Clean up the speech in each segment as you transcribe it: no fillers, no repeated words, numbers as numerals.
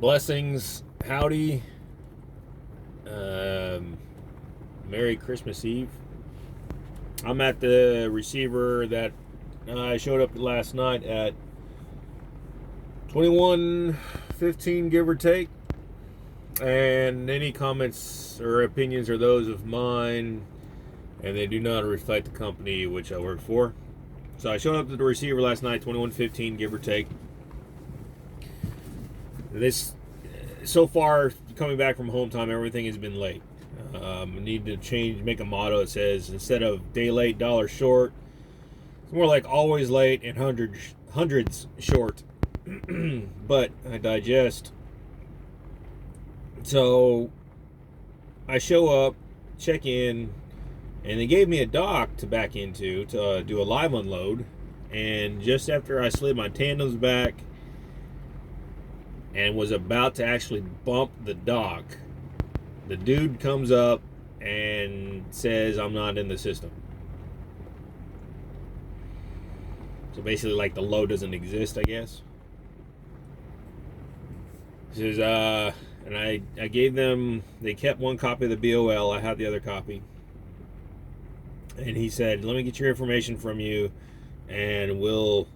Blessings, howdy, Merry Christmas Eve. I'm at the receiver that I showed up last night at 21:15, give or take. And any comments or opinions are those of mine, and they do not reflect the company which I work for. So I showed up at the receiver last night, 21:15, give or take. This, so far, coming back from home time, everything has been late. I need to make a motto that says, instead of day late, dollar short, it's more like always late and hundreds short. But I digest. So I show up, check in, and they gave me a dock to back into to do a live unload. And just after I slid my tandems back and was about to actually bump the dock, the dude comes up and says I'm not in the system. So basically, like, the load doesn't exist, I guess. He says, and I gave them, they kept one copy of the BOL, I had the other copy. And he said, let me get your information from you, and we'll,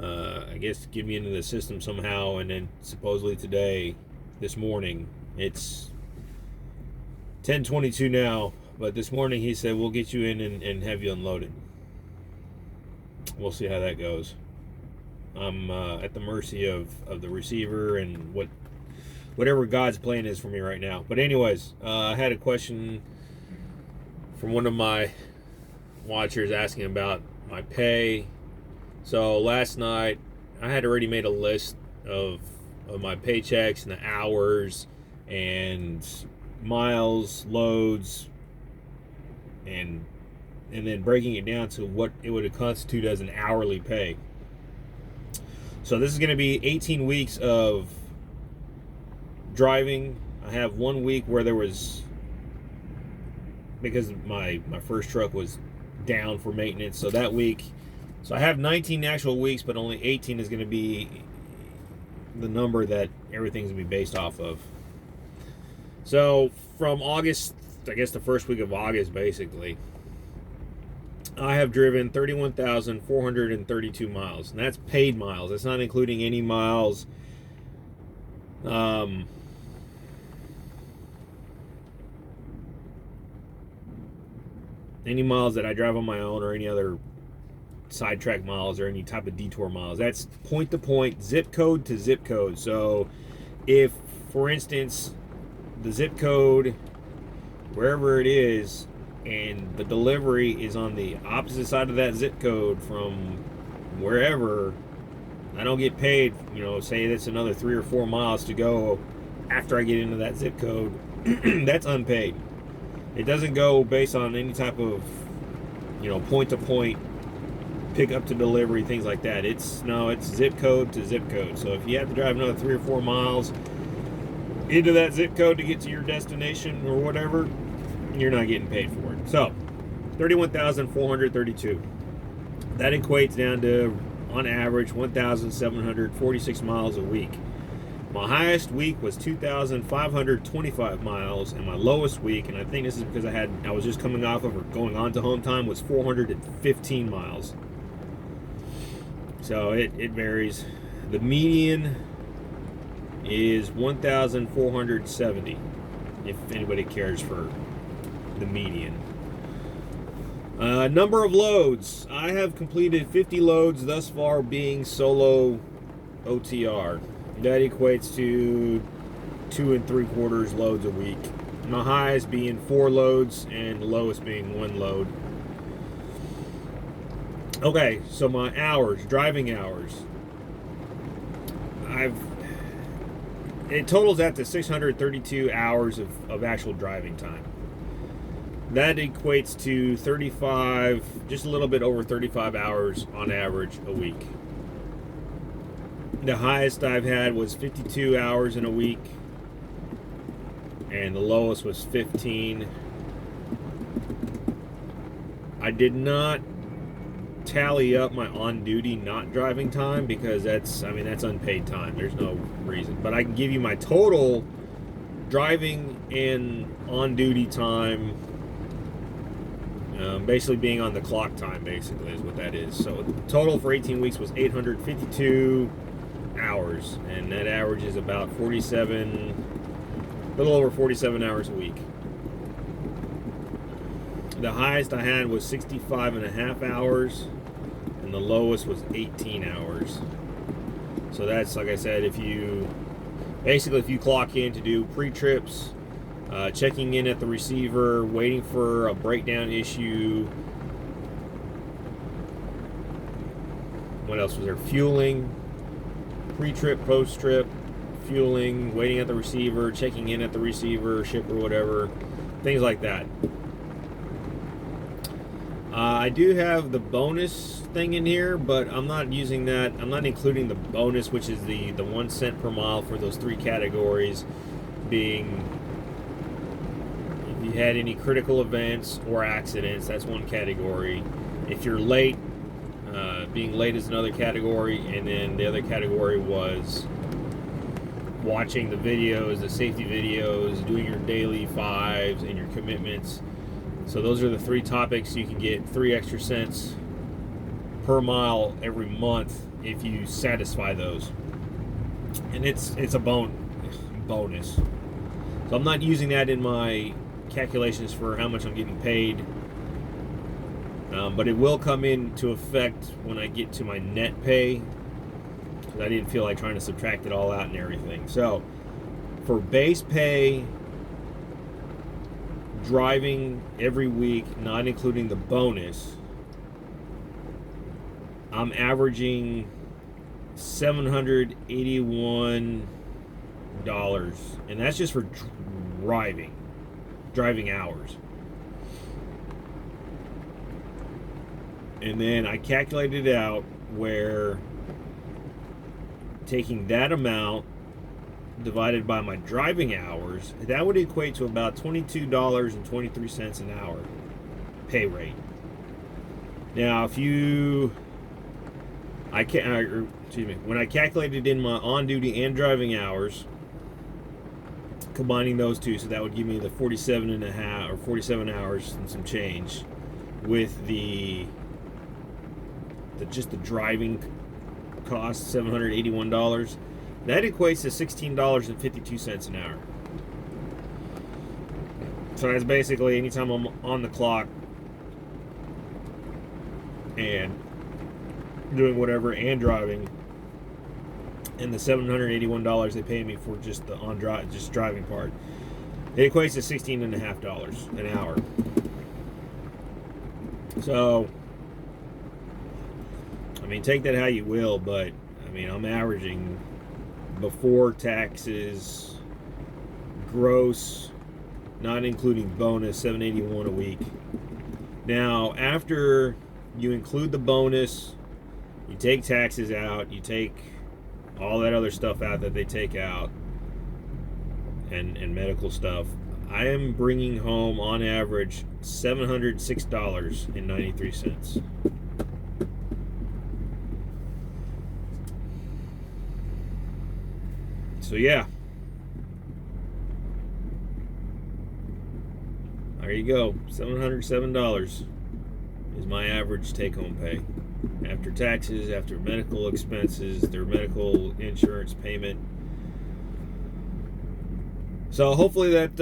I guess, get me into the system somehow. And then supposedly today, this morning, it's 10:22 now, but this morning he said, we'll get you in and have you unloaded. We'll see how that goes. I'm at the mercy of the receiver and whatever God's plan is for me right now. But anyways, I had a question from one of my watchers asking about my pay. So last night I had already made a list of my paychecks and the hours and miles, loads, and then breaking it down to what it would constitute as an hourly pay. So this is going to be 18 weeks of driving. I have 1 week where there was, because my first truck was down for maintenance, so that week, so I have 19 actual weeks, but only 18 is going to be the number that everything's going to be based off of. So from August, I guess the first week of August, basically, I have driven 31,432 miles, and that's paid miles. That's not including any miles that I drive on my own, or any other sidetrack miles or any type of detour miles. That's point to point, zip code to zip code. So if, for instance, the zip code, wherever it is, and the delivery is on the opposite side of that zip code from wherever, I don't get paid, say that's another 3 or 4 miles to go after I get into that zip code. That's unpaid. It doesn't go based on any type of, point to point, pick up to delivery, things like that. It's zip code to zip code. So if you have to drive another 3 or 4 miles into that zip code to get to your destination or whatever, you're not getting paid for it. So 31,432. That equates down to, on average, 1,746 miles a week. My highest week was 2,525 miles, and my lowest week, and I think this is because I was just coming off of or going on to home time, was 415 miles. So it varies. The median is 1,470, if anybody cares for the median. Number of loads. I have completed 50 loads thus far, being solo OTR. That equates to 2 3/4 loads a week. My highest being 4 loads and the lowest being 1 load. Okay, so my hours, driving hours. It totals out to 632 hours of actual driving time. That equates to 35, just a little bit over 35 hours on average a week. The highest I've had was 52 hours in a week, and the lowest was 15. I did not tally up my on-duty not driving time, because that's unpaid time. There's no reason. But I can give you my total driving and on-duty time, basically being on the clock time, basically, is what that is. So total for 18 weeks was 852 hours, and that average is about 47, a little over 47 hours a week. The highest I had was 65 and a half hours, and the lowest was 18 hours. So that's, like I said, if you clock in to do pre-trips, checking in at the receiver, waiting for a breakdown issue. What else was there? Fueling, pre-trip, post-trip, fueling, waiting at the receiver, checking in at the receiver, shipper, whatever, things like that. I do have the bonus thing in here, but I'm not using that. I'm not including the bonus, which is the 1 cent per mile for those 3 categories, being if you had any critical events or accidents, that's one category. If you're late, being late is another category, and then the other category was watching the videos, the safety videos, doing your daily 5s and your commitments. So those are the 3 topics. You can get 3 extra cents per mile every month if you satisfy those, and it's a bonus. So I'm not using that in my calculations for how much I'm getting paid, but it will come into effect when I get to my net pay, because I didn't feel like trying to subtract it all out and everything. So for base pay, driving every week, not including the bonus, I'm averaging $781, and that's just for driving hours. And then I calculated it out where taking that amount divided by my driving hours, that would equate to about $22.23 an hour pay rate. Now, when I calculated in my on-duty and driving hours, combining those two, so that would give me the 47 and a half, or 47 hours and some change, with the driving cost, $781. That equates to $16.52 an hour. So that's basically anytime I'm on the clock and doing whatever and driving, and the $781 they pay me for just the just driving part, it equates to $16.50 an hour. So, I mean, take that how you will, but I mean, I'm averaging, before taxes, gross, not including bonus, $781 a week. Now, after you include the bonus, you take taxes out, you take all that other stuff out that they take out, and medical stuff, I am bringing home on average $706.93. So yeah, there you go. $707 is my average take-home pay after taxes, after medical expenses, their medical insurance payment. So hopefully that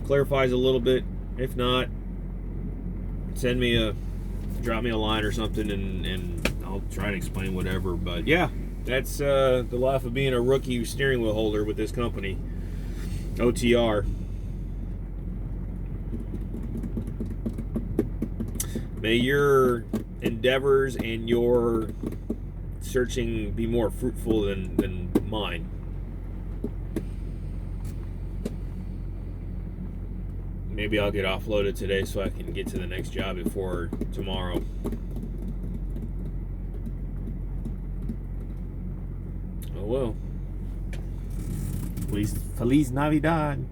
clarifies a little bit. If not, drop me a line or something, and I'll try to explain whatever. But yeah, that's the life of being a rookie steering wheel holder with this company, OTR. May your endeavors and your searching be more fruitful than mine. Maybe I'll get offloaded today so I can get to the next job before tomorrow. Oh well. Feliz Navidad.